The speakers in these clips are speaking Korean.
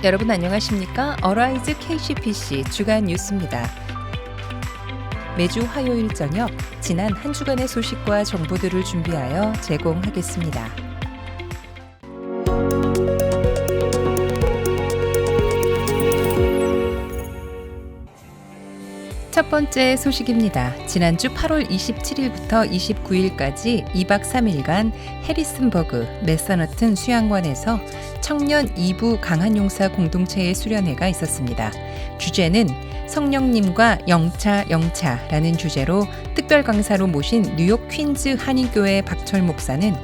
여러분 안녕하십니까? 어라이즈 KCPC 주간 뉴스입니다. 매주 화요일 저녁 지난 한 주간의 소식과 정보들을 준비하여 제공하겠습니다. 첫 번째 소식입니다. 지난주 8월 27일부터 29일까지 2박 3일간 해리슨버그 매서너튼 수양관에서 청년 2부 강한용사 공동체의 수련회가 있었습니다. 주제는 성령님과 영차라는 주제로 특별 강사로 모신 뉴욕 퀸즈 한인교회 박철 목사는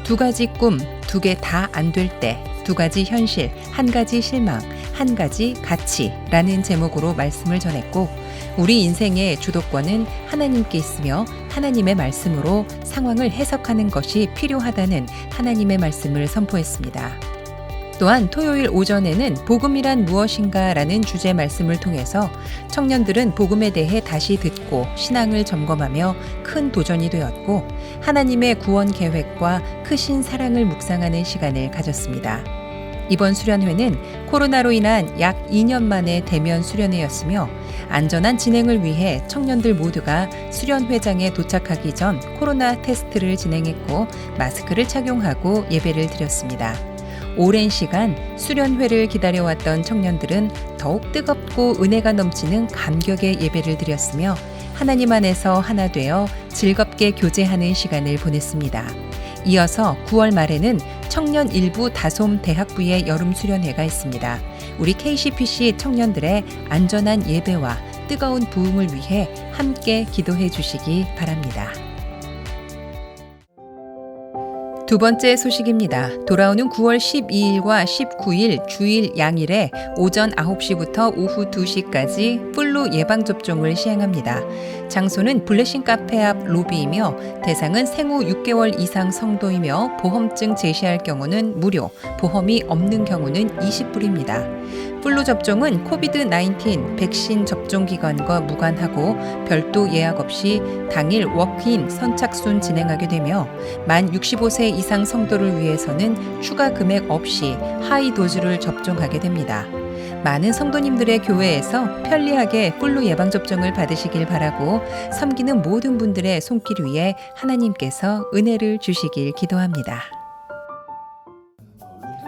두 가지 꿈, 두 개 다 안 될 때, 두 가지 현실, 한 가지 실망, 한 가지 가치라는 제목으로 말씀을 전했고, 우리 인생의 주도권은 하나님께 있으며 하나님의 말씀으로 상황을 해석하는 것이 필요하다는 하나님의 말씀을 선포했습니다. 또한 토요일 오전에는 복음이란 무엇인가 라는 주제 말씀을 통해서 청년들은 복음에 대해 다시 듣고 신앙을 점검하며 큰 도전이 되었고, 하나님의 구원 계획과 크신 사랑을 묵상하는 시간을 가졌습니다. 이번 수련회는 코로나로 인한 약 2년 만의 대면 수련회였으며, 안전한 진행을 위해 청년들 모두가 수련회장에 도착하기 전 코로나 테스트를 진행했고 마스크를 착용하고 예배를 드렸습니다. 오랜 시간 수련회를 기다려왔던 청년들은 더욱 뜨겁고 은혜가 넘치는 감격의 예배를 드렸으며 하나님 안에서 하나 되어 즐겁게 교제하는 시간을 보냈습니다. 이어서 9월 말에는 청년 일부 다솜 대학부의 여름 수련회가 있습니다. 우리 KCPC 청년들의 안전한 예배와 뜨거운 부흥을 위해 함께 기도해 주시기 바랍니다. 두 번째 소식입니다. 돌아오는 9월 12일과 19일 주일 양일에 오전 9시부터 오후 2시까지 플루 예방접종을 시행합니다. 장소는 블레싱 카페 앞 로비이며 대상은 생후 6개월 이상 성도이며 보험증 제시할 경우는 무료, 보험이 없는 경우는 20불입니다. 플루 접종은 코비드-19 백신 접종 기간과 무관하고 별도 예약 없이 당일 워크인 선착순 진행하게 되며 만 65세 이상 성도를 위해서는 추가 금액 없이 하이 도즈를 접종하게 됩니다. 많은 성도님들의 교회에서 편리하게 플루 예방접종을 받으시길 바라고 섬기는 모든 분들의 손길 위에 하나님께서 은혜를 주시길 기도합니다.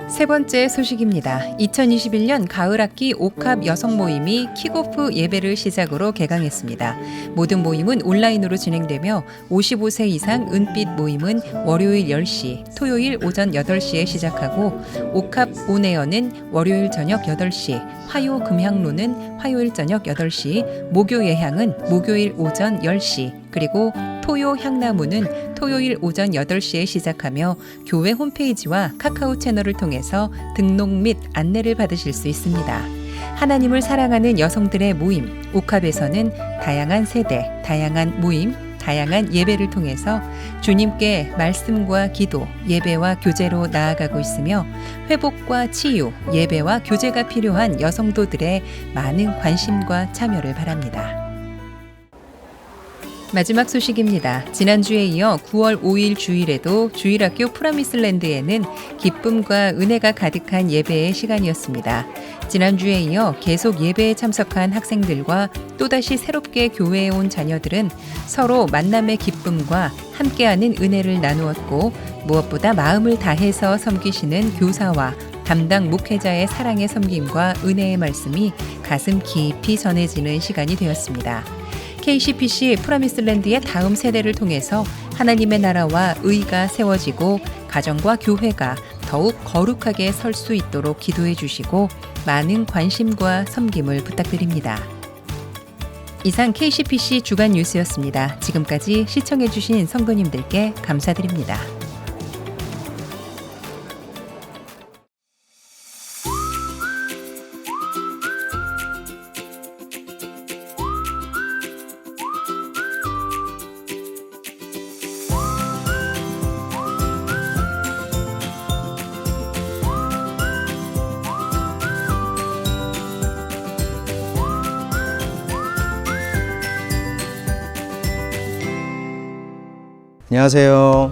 세 번째 소식입니다. 2021년 가을학기 옥합 여성 모임이 킥오프 예배를 시작으로 개강했습니다. 모든 모임은 온라인으로 진행되며 55세 이상 은빛 모임은 월요일 10시, 토요일 오전 8시에 시작하고 옥합 온에어는 월요일 저녁 8시, 화요 금향로는 화요일 저녁 8시, 목요 예향은 목요일 오전 10시, 그리고 토요 향나무는 토요일 오전 8시에 시작하며 교회 홈페이지와 카카오 채널을 통해서 등록 및 안내를 받으실 수 있습니다. 하나님을 사랑하는 여성들의 모임, 옥합에서는 다양한 세대, 다양한 모임, 다양한 예배를 통해서 주님께 말씀과 기도, 예배와 교제로 나아가고 있으며 회복과 치유, 예배와 교제가 필요한 여성도들의 많은 관심과 참여를 바랍니다. 마지막 소식입니다. 지난주에 이어 9월 5일 주일에도 주일학교 프라미슬랜드에는 기쁨과 은혜가 가득한 예배의 시간이었습니다. 지난주에 이어 계속 예배에 참석한 학생들과 또다시 새롭게 교회에 온 자녀들은 서로 만남의 기쁨과 함께하는 은혜를 나누었고, 무엇보다 마음을 다해서 섬기시는 교사와 담당 목회자의 사랑의 섬김과 은혜의 말씀이 가슴 깊이 전해지는 시간이 되었습니다. KCPC 프라미슬랜드의 다음 세대를 통해서 하나님의 나라와 의가 세워지고 가정과 교회가 더욱 거룩하게 설 수 있도록 기도해 주시고 많은 관심과 섬김을 부탁드립니다. 이상 KCPC 주간 뉴스였습니다. 지금까지 시청해 주신 성도님들께 감사드립니다. 안녕하세요.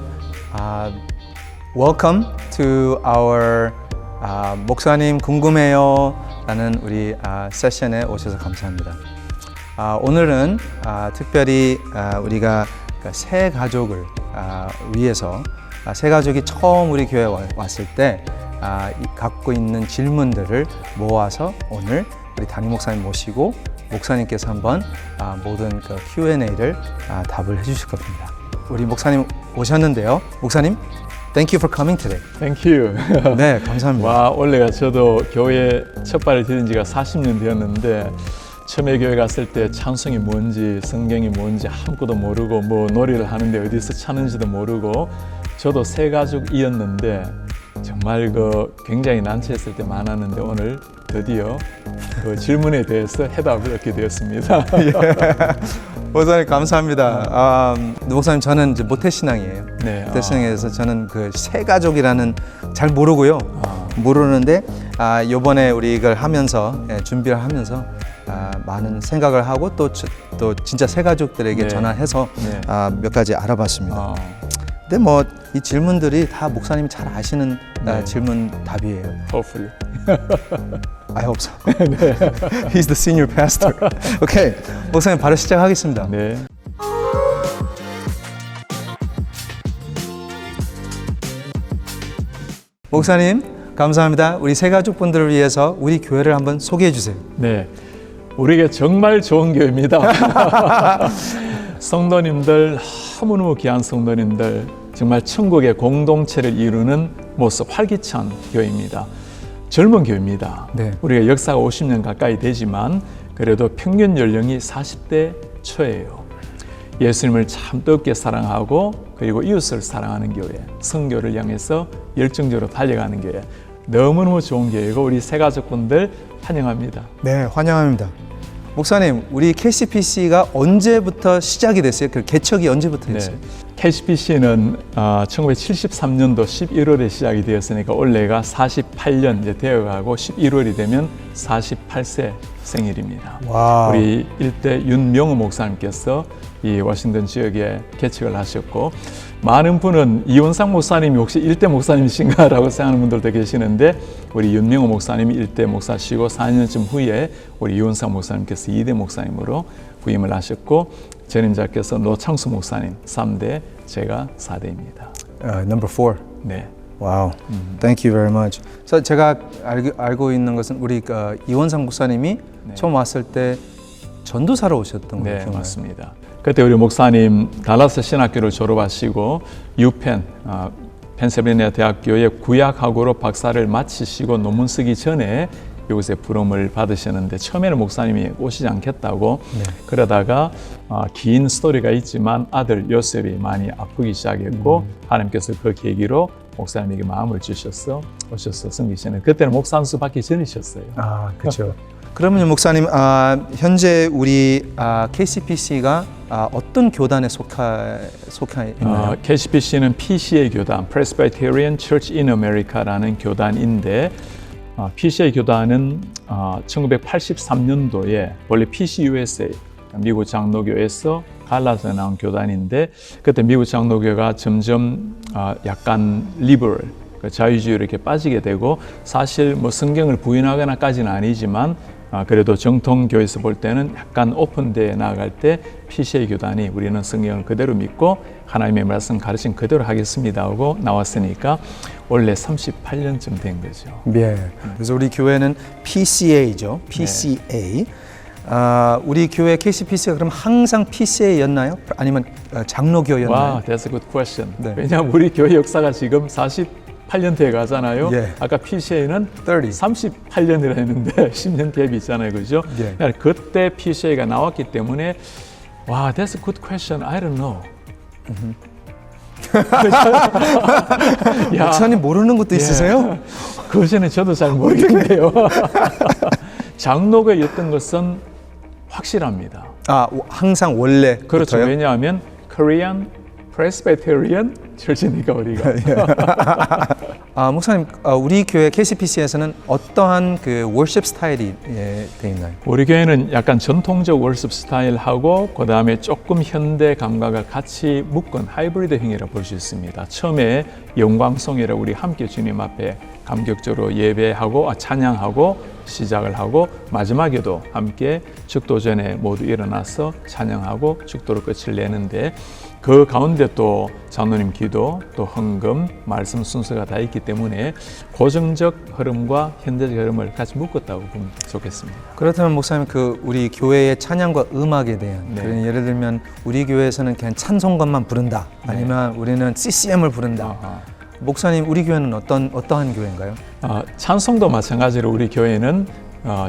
Welcome to our 목사님 궁금해요 라는 우리 세션에 오셔서 감사합니다. 오늘은 특별히 우리가 새 가족을 위해서 새 가족이 처음 우리 교회에 왔을 때 갖고 있는 질문들을 모아서 오늘 우리 담임 목사님 모시고 목사님께서 한번 모든 그 Q&A를 답을 해주실 겁니다. 우리 목사님 오셨는데요. 목사님, Thank you for coming today. Thank you. 네, 감사합니다. 와, 원래가 저도 교회 첫 발을 디딘 지가 40년 되었는데 처음에 교회 갔을 때 찬송이 뭔지 성경이 뭔지 아무것도 모르고 뭐 노래를 하는데 어디서 찾는지도 모르고 저도 새 가족이었는데 정말 굉장히 난처했을 때 많았는데 오늘 드디어 그 질문에 대해서 해답을 얻게 되었습니다. 예. 목사님 감사합니다. 목사님 저는 이제 모태신앙이에요. 네, 모태신앙에서 저는 그 새 가족이라는 잘 모르고요. 모르는데 이번에 우리 이걸 하면서 준비를 하면서 많은 생각을 하고 또 진짜 새 가족들에게 네. 전화해서 네. 몇 가지 알아봤습니다. 근데 뭐 이 질문들이 다 목사님이 잘 아시는 네. 질문 답이에요. Hopefully. I hope so. He's the senior pastor. 오케이, 목사님 바로 시작하겠습니다. 네. 목사님 감사합니다. 우리 새 가족분들을 위해서 우리 교회를 한번 소개해 주세요. 네. 우리에게 정말 좋은 교회입니다. 성도님들, 너무너무 귀한 성도님들, 정말 천국의 공동체를 이루는 모습 활기찬 교회입니다. 젊은 교회입니다. 네. 우리가 역사가 50년 가까이 되지만 그래도 평균 연령이 40대 초예요. 예수님을 참 뜨겁게 사랑하고 그리고 이웃을 사랑하는 교회, 선교를 향해서 열정적으로 달려가는 교회, 너무너무 좋은 교회고 우리 새 가족분들 환영합니다. 네, 환영합니다. 목사님, 우리 KCPC가 언제부터 시작이 됐어요? 그 개척이 언제부터 됐어요? KCPC는 1973년도 11월에 시작이 되었으니까 올해가 48년 이제 되어가고 11월이 되면 48세 생일입니다. 와. 우리 일대 윤명호 목사님께서 이 워싱턴 지역에 개척을 하셨고 많은 분은 이원상 목사님이 혹시 일대 목사님이신가라고 생각하는 분들도 계시는데 우리 윤명호 목사님이 일대 목사시고 4년쯤 후에 우리 이원상 목사님께서 2대 목사님으로 부임을 하셨고 전임자께서 노창수 목사님 3대, 제가 4대입니다. Number 4. 네. 와우. Thank you very much. 그래서 제가 알고 있는 것은 우리 이원상 목사님이 처음 왔을 때 전도사로 오셨던 네, 거죠. 맞습니다. 그때 우리 목사님 달라스 신학교를 졸업하시고 유펜 펜실베니아 대학교의 구약학으로 박사를 마치시고 논문 쓰기 전에 이곳에 부름을 받으셨는데 처음에는 목사님이 오시지 않겠다고 그러다가 긴 스토리가 있지만 아들 요셉이 많이 아프기 시작했고 하나님께서 그 계기로 목사님에게 마음을 주셔서 오셔서 섬기시는 그때는 목사 안수 받기 전이셨어요. 그렇죠. 그러면 목사님 현재 우리 KCPC가 어떤 교단에 속해 있나요? KCPC는 PCA 교단, Presbyterian Church in America라는 교단인데 PCA 교단은 1983년도에 원래 PCUSA 미국 장로교에서 갈라서 나온 교단인데 그때 미국 장로교가 점점 약간 리버럴 자유주의로 이렇게 빠지게 되고 사실 뭐 성경을 부인하거나까지는 아니지만 그래도 정통교에서 볼 때는 약간 오픈되어 나아갈 때 PCA 교단이 우리는 성경을 그대로 믿고 하나님의 말씀 가르침 그대로 하겠습니다 하고 나왔으니까 원래 38년쯤 된 거죠. 네. 그래서 우리 교회는 PCA죠. PCA. 우리 교회 KCPC가 그럼 항상 PCA였나요? 아니면 장로교였나요? 와, that's a good question. 네. 왜냐하면 우리 교회 역사가 지금 48년 돼 가잖아요. 예. 아까 PCA는 30. 38년이라 했는데 10년 갭이 있잖아요. 그죠? 예. 그러니까 그때 PCA가 나왔기 때문에 와, that's a good question. I don't know. 목사님 모르는 것도 있으세요? 그 전에 저도 잘 모르겠는데요. 장로교였던 것은 확실합니다. 항상 원래 그렇죠. 왜냐하면 Korean Presbyterian Church니까 우리가. 목사님, 우리 교회 KCPC에서는 어떠한 그 월십 스타일이 돼 있나요? 우리 교회는 약간 전통적 월십 스타일하고 그 다음에 조금 현대 감각을 같이 묶은 하이브리드형이라고 볼 수 있습니다. 처음에 영광송이라 우리 함께 주님 앞에 감격적으로 예배하고 찬양하고 시작을 하고 마지막에도 함께 축도 전에 모두 일어나서 찬양하고 축도로 끝을 내는데 그 가운데 또 장로님 기도, 또 헌금, 말씀 순서가 다 있기 때문에 고정적 흐름과 현대적 흐름을 같이 묶었다고 보면 좋겠습니다. 그렇다면 목사님, 그 우리 교회의 찬양과 음악에 대한 네. 예를 들면 우리 교회에서는 그냥 찬송가만 부른다, 아니면 우리는 CCM을 부른다. 목사님, 우리 교회는 어떠한 교회인가요? 찬송도 마찬가지로 우리 교회는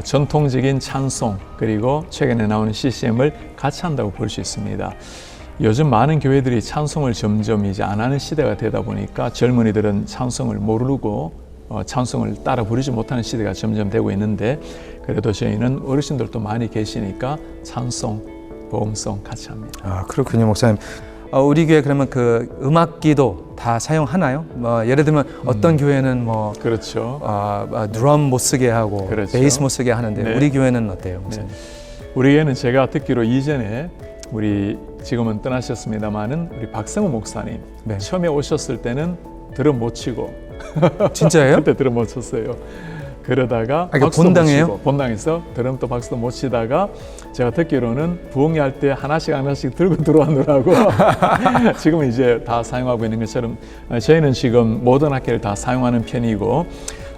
전통적인 찬송 그리고 최근에 나오는 CCM을 같이 한다고 볼 수 있습니다. 요즘 많은 교회들이 찬송을 점점 이제 안 하는 시대가 되다 보니까 젊은이들은 찬송을 모르고 찬송을 따라 부르지 못하는 시대가 점점 되고 있는데 그래도 저희는 어르신들도 많이 계시니까 찬송, 보험송 같이 합니다. 그렇군요, 목사님. 우리 교회 그러면 그 음악기도 다 사용하나요? 예를 들면 어떤 교회는 그렇죠. 드럼 못 쓰게 하고 그렇죠. 베이스 못 쓰게 하는데 네. 우리 교회는 어때요, 목사님? 네. 우리 교회는 제가 듣기로 이전에 우리 지금은 떠나셨습니다마는 우리 박성우 목사님 네. 처음에 오셨을 때는 드럼 못 치고 진짜예요? 그때 드럼 못 쳤어요. 그러다가 이거 박수도 본당이에요? 못 치고 본당에서 드럼도 박수도 못 치다가 제가 듣기로는 부흥회할 때 하나씩 들고 들어오느라고 지금은 이제 다 사용하고 있는 것처럼 저희는 지금 모든 악기를 다 사용하는 편이고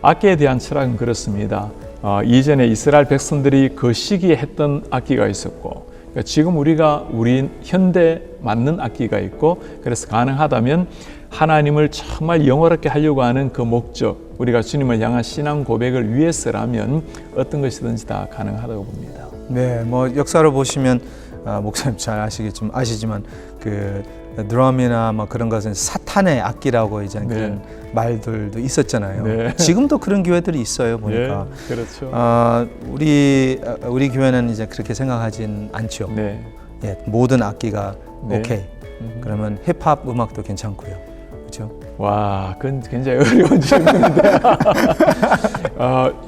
악기에 대한 철학은 그렇습니다. 이전에 이스라엘 백성들이 그 시기에 했던 악기가 있었고 그러니까 지금 우리 현대 맞는 악기가 있고 그래서 가능하다면 하나님을 정말 영원하게 하려고 하는 그 목적 우리가 주님을 향한 신앙 고백을 위해서라면 어떤 것이든지 다 가능하다고 봅니다. 네, 역사를 보시면 목사님 잘 아시지만 그 드럼이나 그런 것은 사탄의 악기라고 이제 그런 말들도 있었잖아요. 네. 지금도 그런 교회들이 있어요, 보니까. 네, 그렇죠. 우리 교회는 이제 그렇게 생각하진 않죠. 네. 예, 모든 악기가 네. 오케이. 그러면 힙합 음악도 괜찮고요. 그렇죠? 와, 그건 굉장히 어려운 질문인데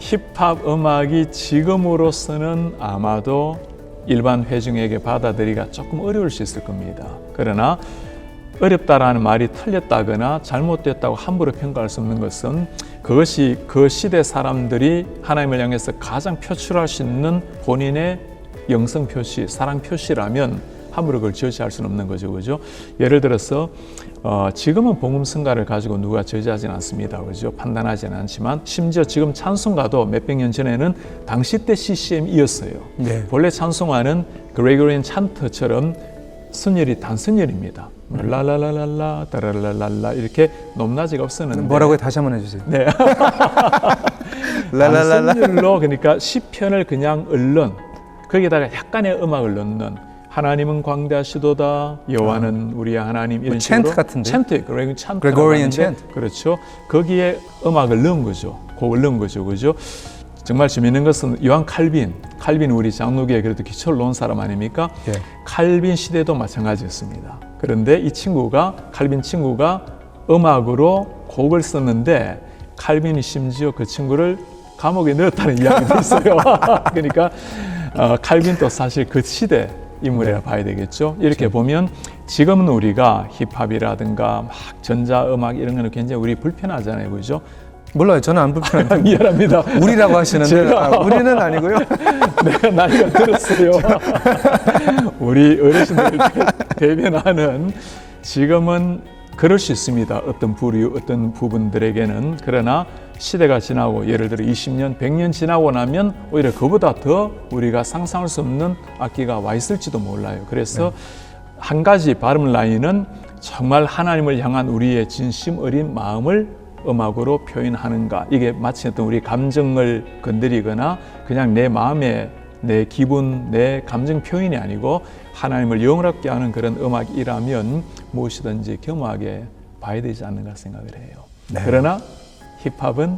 힙합 음악이 지금으로서는 아마도 일반 회중에게 받아들이기가 조금 어려울 수 있을 겁니다. 그러나 어렵다라는 말이 틀렸다거나 잘못됐다고 함부로 평가할 수 없는 것은 그것이 그 시대 사람들이 하나님을 향해서 가장 표출할 수 있는 본인의 영성 표시, 사랑 표시라면 함부로 그걸 저지할 수는 없는 거죠, 그죠? 예를 들어서 지금은 복음성가를 가지고 누가 저지하지는 않습니다, 그죠? 판단하지는 않지만 심지어 지금 찬송가도 몇백 년 전에는 당시 때 CCM이었어요. 네. 본래 찬송가는 그레고리안 찬트처럼 순열이 단순열입니다. 랄랄랄랄라 따라랄랄라 이렇게 높낮이가 없었는데 뭐라고요? 다시 한번 해주세요. 네. 랄랄랄라. 단순열로 그러니까 시편을 그냥 읊는 거기다가 약간의 음악을 넣는 하나님은 광대하시도다 여호와는 우리의 하나님 이런 식으로 챈트 같은데? 챈트, Gregorian chant. 그렇죠. 거기에 음악을 넣은 거죠. 곡을 넣은 거죠, 그죠? 정말 재미있는 것은 요한 칼빈 우리 장로교에 그래도 기초를 놓은 사람 아닙니까? 예. 칼빈 시대도 마찬가지였습니다. 그런데 이 칼빈 친구가 음악으로 곡을 썼는데 칼빈이 심지어 그 친구를 감옥에 넣었다는 이야기도 있어요. 그러니까 칼빈도 사실 그 시대 인물이라 봐야 되겠죠. 이렇게 보면 지금은 우리가 힙합이라든가 막 전자음악 이런 거는 굉장히 우리 불편하잖아요, 그죠? 몰라요. 저는 안 불편한데. 미안합니다. 우리라고 하시는데 우리는 아니고요. 내가 나이가 들었어요. 우리 어르신들 대변하는 지금은 그럴 수 있습니다. 어떤 부류, 어떤 부분들에게는. 그러나 시대가 지나고 예를 들어 20년, 100년 지나고 나면 오히려 그보다 더 우리가 상상할 수 없는 악기가 와 있을지도 몰라요. 그래서 한 가지 발음 라인은 정말 하나님을 향한 우리의 진심 어린 마음을 음악으로 표현하는가. 이게 마치 어떤 우리 감정을 건드리거나 그냥 내 마음의 내 기분, 내 감정 표현이 아니고 하나님을 영원하게 하는 그런 음악이라면 무엇이든지 겸허하게 봐야 되지 않는가 생각을 해요. 네. 그러나 힙합은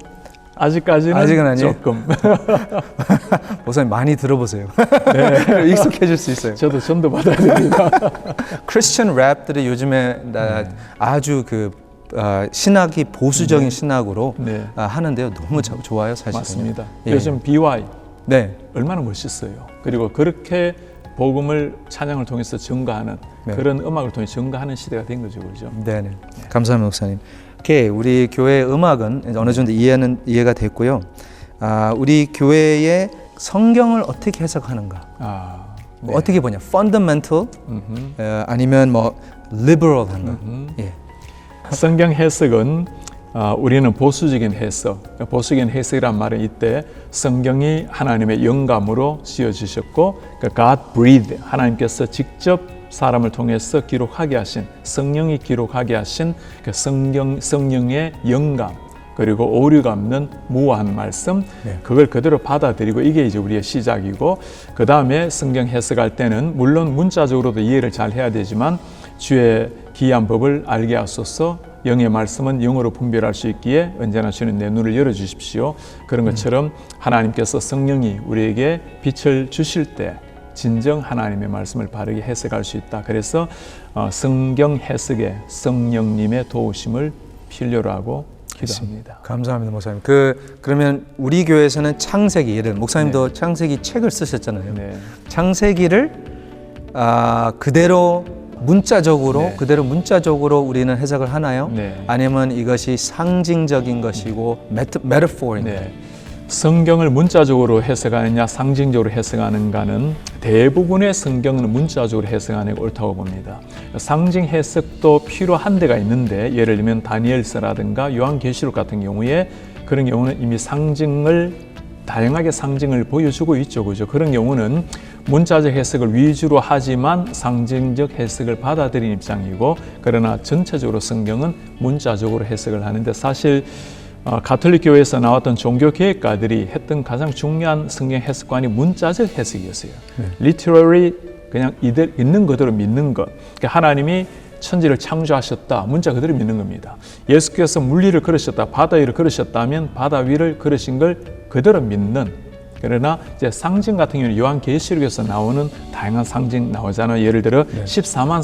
아직은 아니에요. 조금 목사님 많이 들어보세요. 네. 익숙해질 수 있어요. 저도 전도 받아야 됩니다. 크리스천 랩들이 요즘에 아주 신학이 보수적인 신학으로 네. 하는데요. 너무 좋아요, 사실은. 맞습니다. 예. 요즘 BY 네. 얼마나 멋있어요. 그리고 그렇게 복음을 찬양을 통해서 증거하는 네. 그런 음악을 통해 증거하는 시대가 된 거죠, 그렇죠? 네. 감사합니다, 목사님. 오케이, 우리 교회 음악은 어느 정도 이해가 됐고요. 우리 교회의 성경을 어떻게 해석하는가? 네. 어떻게 보냐? fundamental 아니면 뭐 liberal한가? 예. 성경 해석은 우리는 보수적인 해석, 보수적인 해석이란 말은 이때 성경이 하나님의 영감으로 씌워주셨고 God breathed, 하나님께서 직접 사람을 통해서 기록하게 하신, 성령이 기록하게 하신 그 성령의 영감, 그리고 오류가 없는 무한 말씀, 네. 그걸 그대로 받아들이고 이게 이제 우리의 시작이고, 그 다음에 성경 해석할 때는 물론 문자적으로도 이해를 잘 해야 되지만 주의 기이한 법을 알게 하소서, 영의 말씀은 영어로 분별할 수 있기에 언제나 주는 내 눈을 열어주십시오. 그런 것처럼 하나님께서 성령이 우리에게 빛을 주실 때 진정 하나님의 말씀을 바르게 해석할 수 있다. 그래서 성경 해석에 성령님의 도우심을 필요로 하고 기도합니다. 감사합니다, 목사님. 그러면 우리 교회에서는 창세기를, 목사님도 창세기 책을 쓰셨잖아요. 네. 창세기를 그대로 문자적으로 우리는 해석을 하나요? 네. 아니면 이것이 상징적인 것이고 메타포인가요? 네. 성경을 문자적으로 해석하느냐 상징적으로 해석하는가는 대부분의 성경은 문자적으로 해석하는 게 옳다고 봅니다. 상징 해석도 필요한 데가 있는데, 예를 들면 다니엘서라든가 요한계시록 같은 경우에 그런 경우는 이미 다양하게 상징을 보여주고 있죠. 그죠? 그런 경우는 문자적 해석을 위주로 하지만 상징적 해석을 받아들이는 입장이고, 그러나 전체적으로 성경은 문자적으로 해석을 하는데, 사실 가톨릭 교회에서 나왔던 종교 개혁가들이 했던 가장 중요한 성경 해석관이 문자적 해석이었어요. literary, 그냥 있는 그대로 믿는 것. 그러니까 하나님이 천지를 창조하셨다, 문자 그대로 믿는 겁니다. 예수께서 물리를 걸으셨다, 바다 위를 걸으셨다면 바다 위를 걸으신 걸 그대로 믿는. 그러나 이제 상징 같은 경우는 요한계시록에서 나오는 다양한 상징 나오잖아요. 예를 들어 14만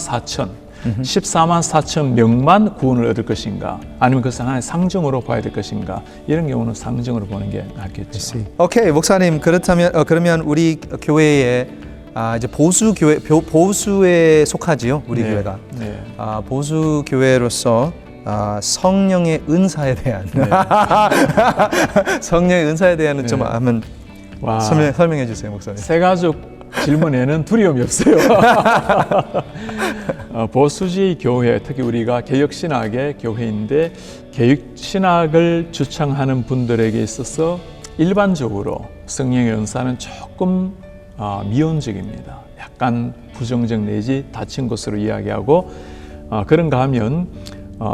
4천 명만 구원을 얻을 것인가, 아니면 그것을 하나의 상징으로 봐야 될 것인가, 이런 경우는 상징으로 보는 게 낫겠죠. 오케이, 목사님, 그러면 우리 교회에 이제 보수에 속하지요, 우리 네. 교회가. 네. 보수 교회로서 성령의 은사에 대한 성령의 은사에 대한은 좀 한번 설명해 주세요, 목사님. 세가족 질문에는 두려움이 없어요. 보수주의 교회, 특히 우리가 개혁신학의 교회인데, 개혁신학을 주창하는 분들에게 있어서 일반적으로 성령의 은사는 조금 미온적입니다. 약간 부정적 내지 닫힌 것으로 이야기하고, 그런가 하면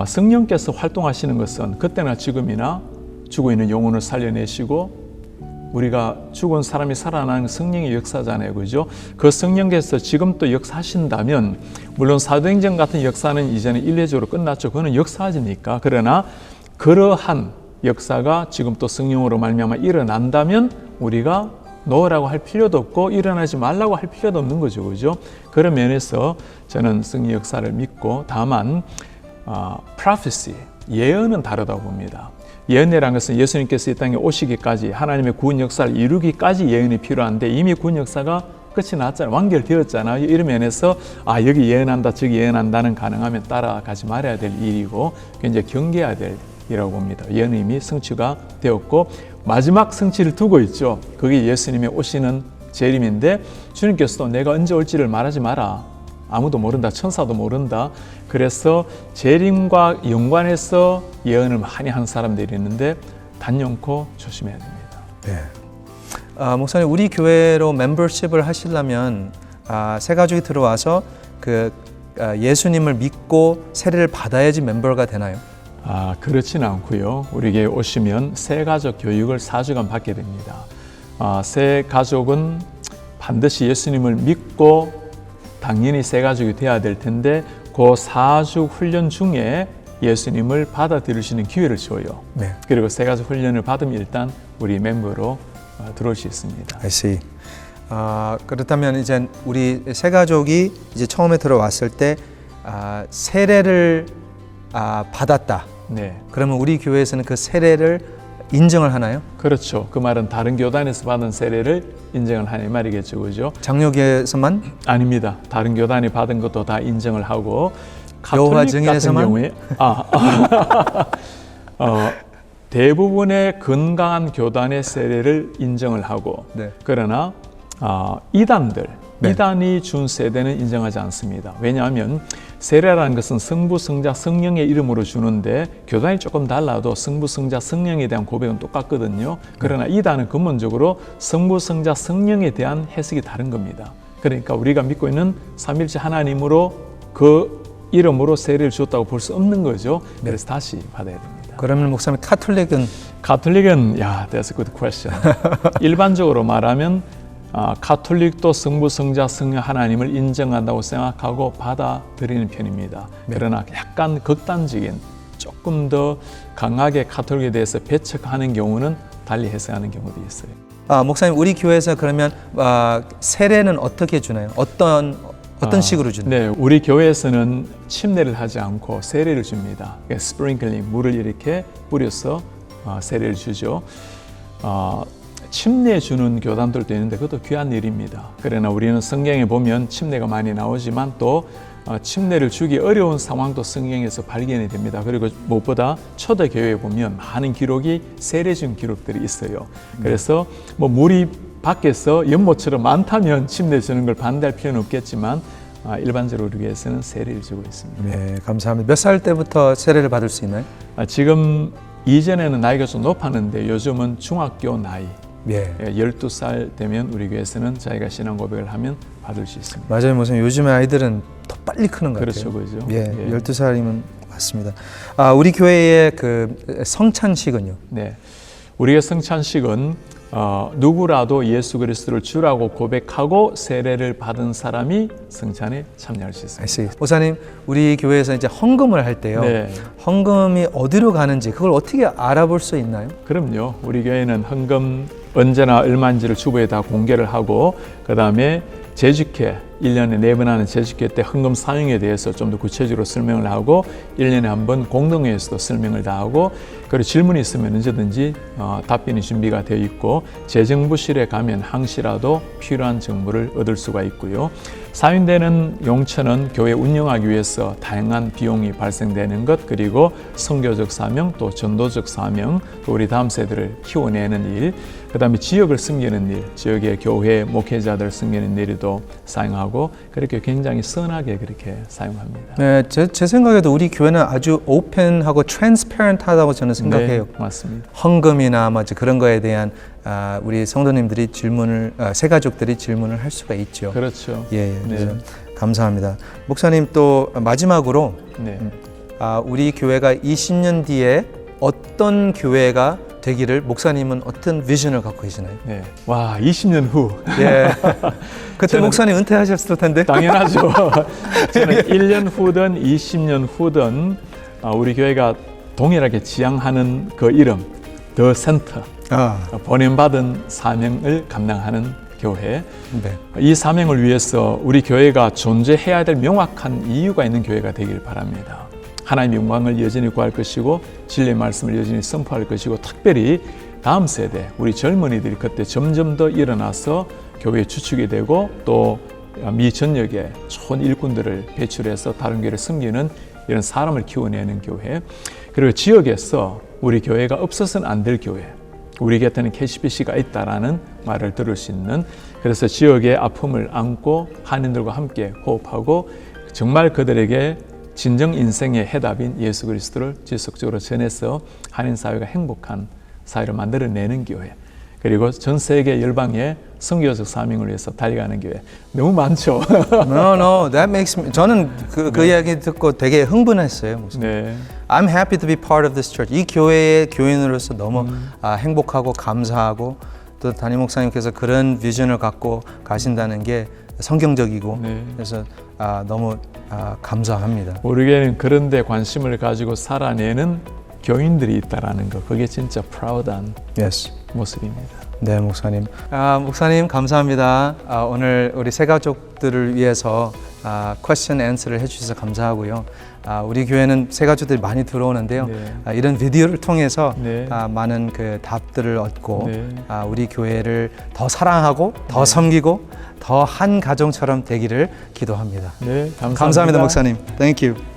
성령께서 활동하시는 것은 그때나 지금이나 죽어 있는 영혼을 살려내시고, 우리가 죽은 사람이 살아나는 성령의 역사잖아요, 그죠? 그 성령께서 지금 또 역사하신다면, 물론 사도행전 같은 역사는 이제는 일례적으로 끝났죠. 그거는 역사지니까. 그러나 그러한 역사가 지금 또 성령으로 말미암아 일어난다면 우리가 놓으라고 할 필요도 없고 일어나지 말라고 할 필요도 없는 거죠, 그죠? 그런 면에서 저는 성령 역사를 믿고, 다만 prophecy, 예언은 다르다고 봅니다. 예언이라는 것은 예수님께서 이 땅에 오시기까지, 하나님의 구원 역사를 이루기까지 예언이 필요한데, 이미 구원 역사가 끝이 났잖아요. 완결되었잖아요. 이런 면에서 여기 예언한다, 저기 예언한다는 가능하면 따라가지 말아야 될 일이고, 굉장히 경계해야 될 일이라고 봅니다. 예언이 이미 성취가 되었고 마지막 성취를 두고 있죠. 그게 예수님의 오시는 재림인데, 주님께서도 내가 언제 올지를 말하지 마라. 아무도 모른다. 천사도 모른다. 그래서 재림과 연관해서 예언을 많이 하는 사람들이 있는데 단연코 조심해야 됩니다. 네. 목사님, 우리 교회로 멤버십을 하시려면 새 가족이 들어와서 예수님을 믿고 세례를 받아야지 멤버가 되나요? 그렇지는 않고요. 우리 교회에 오시면 새 가족 교육을 4주간 받게 됩니다. 새 가족은 반드시 예수님을 믿고 당연히 새 가족이 되어야 될 텐데, 그 4주 훈련 중에 예수님을 받아들이시는 기회를 줘요. 네. 그리고 새 가족 훈련을 받으면 일단 우리 멤버로 들어올 수 있습니다. I see. 그렇다면 이제 우리 새 가족이 이제 처음에 들어왔을 때 세례를 받았다. 네, 그러면 우리 교회에서는 그 세례를 인정을 하나요? 그렇죠. 그 말은 다른 교단에서 받은 세례를 인정을 하는 말이겠죠, 그죠? 장로교에서만? 아닙니다. 다른 교단이 받은 것도 다 인정을 하고 여호와 가톨릭 같은 증인에서만? 경우에 대부분의 건강한 교단의 세례를 인정을 하고 네. 그러나 이단들 네. 이단이 준 세례는 인정하지 않습니다. 왜냐하면 세례라는 것은 성부, 성자, 성령의 이름으로 주는데 교단이 조금 달라도 성부, 성자, 성령에 대한 고백은 똑같거든요. 그러나 이단은 근본적으로 성부, 성자, 성령에 대한 해석이 다른 겁니다. 그러니까 우리가 믿고 있는 삼일체 하나님으로 그 이름으로 세례를 주었다고 볼 수 없는 거죠. 그래서 다시 받아야 됩니다. 그러면 목사님 가톨릭은? 가톨릭은 that's a good question. 일반적으로 말하면 가톨릭도 성부, 성자, 성령 하나님을 인정한다고 생각하고 받아들이는 편입니다. 그러나 약간 극단적인 조금 더 강하게 가톨릭에 대해서 배척하는 경우는 달리 해석하는 경우도 있어요. 목사님 우리 교회에서 그러면 세례는 어떻게 주나요? 어떤 식으로 주나요? 네, 우리 교회에서는 침례를 하지 않고 세례를 줍니다. 스프링클링, 물을 이렇게 뿌려서 세례를 주죠. 침례 주는 교단들도 있는데 그것도 귀한 일입니다. 그러나 우리는 성경에 보면 침례가 많이 나오지만 또 침례를 주기 어려운 상황도 성경에서 발견이 됩니다. 그리고 무엇보다 초대교회에 보면 많은 기록이 세례 준 기록들이 있어요. 그래서 물이 밖에서 연못처럼 많다면 침례 주는 걸 반대할 필요는 없겠지만 일반적으로 우리 교회에서는 세례를 주고 있습니다. 네, 감사합니다. 몇 살 때부터 세례를 받을 수 있나요? 지금 이전에는 나이가 좀 높았는데 요즘은 중학교 나이 12살 되면 우리 교회에서는 자기가 신앙 고백을 하면 받을 수 있습니다. 맞아요. 목사님 요즘의 아이들은 더 빨리 크는 것 그렇죠, 같아요. 그렇죠. 예, 12살이면 맞습니다. 우리 교회의 그 성찬식은요? 네, 우리의 성찬식은 누구라도 예수 그리스도를 주라고 고백하고 세례를 받은 사람이 성찬에 참여할 수 있습니다. 목사님, 우리 교회에서 이제 헌금을 할 때요. 네. 헌금이 어디로 가는지 그걸 어떻게 알아볼 수 있나요? 그럼요. 우리 교회는 헌금 언제나 얼마인지를 주보에 다 공개를 하고 그다음에 재직회 1년에 4번 하는 재직회 때 헌금 사용에 대해서 좀 더 구체적으로 설명을 하고 1년에 한 번 공동회에서도 설명을 다 하고 그리고 질문이 있으면 언제든지 답변이 준비가 되어 있고 재정부실에 가면 항시라도 필요한 정보를 얻을 수가 있고요. 사용되는 용처는 교회 운영하기 위해서 다양한 비용이 발생되는 것 그리고 선교적 사명 또 전도적 사명 또 우리 다음 세대를 키워내는 일 그다음에 지역을 섬기는 일 지역의 교회 목회자들 섬기는 일에도 사용하고 그렇게 굉장히 선하게 그렇게 사용합니다. 네, 제 생각에도 우리 교회는 아주 오픈하고 트랜스페런트하다고 저는 생각해요. 네, 맞습니다. 헌금이나 그런 거에 대한 우리 성도님들이 질문을 새가족들이 질문을 할 수가 있죠. 그렇죠. 예, 그래서 감사합니다. 목사님 또 마지막으로 우리 교회가 20년 뒤에 어떤 교회가 되기를 목사님은 어떤 비전을 갖고 계시나요? 네. 와, 20년 후. 예. 그때 목사님 은퇴하셨을 텐데. 당연하죠. 저는 1년 후든 20년 후든 우리 교회가 동일하게 지향하는 그 이름, 더 센터. 보냄받은 사명을 감당하는 교회. 네. 이 사명을 위해서 우리 교회가 존재해야 될 명확한 이유가 있는 교회가 되길 바랍니다. 하나님의 영광을 여전히 구할 것이고 진리의 말씀을 여전히 선포할 것이고 특별히 다음 세대 우리 젊은이들이 그때 점점 더 일어나서 교회의 주축이 되고 또 미 전역에 좋은 일꾼들을 배출해서 다른 교회를 섬기는 이런 사람을 키워내는 교회 그리고 지역에서 우리 교회가 없어서는 안 될 교회 우리 곁에는 KCBC가 있다라는 말을 들을 수 있는 그래서 지역의 아픔을 안고 한인들과 함께 호흡하고 정말 그들에게 진정 인생의 해답인 예수 그리스도를 지속적으로 전해서 한인 사회가 행복한 사회를 만들어내는 교회 그리고 전 세계 열방의 선교적 사명을 위해서 달려가는 교회 너무 많죠. No, that makes me. 저는 그 이야기 듣고 되게 흥분했어요. 네. I'm happy to be part of this church. 이 교회의 교인으로서 너무 행복하고 감사하고 또 담임 목사님께서 그런 비전을 갖고 가신다는 게 성경적이고 그래서 너무 감사합니다. 우리 교회는 그런 데 관심을 가지고 살아내는 교인들이 있다라는 거 그게 진짜 프라우드한 모습입니다. 네, 목사님. 목사님 감사합니다. 오늘 우리 새가족들을 위해서 question answer를 해주셔서 감사하고요. 우리 교회는 새 가족들이 많이 들어오는데요. 네. 이런 비디오를 통해서 네. 많은 그 답들을 얻고 네. 우리 교회를 더 사랑하고 더 섬기고 더 한 가정처럼 되기를 기도합니다. 네, 감사합니다, 목사님. Thank you.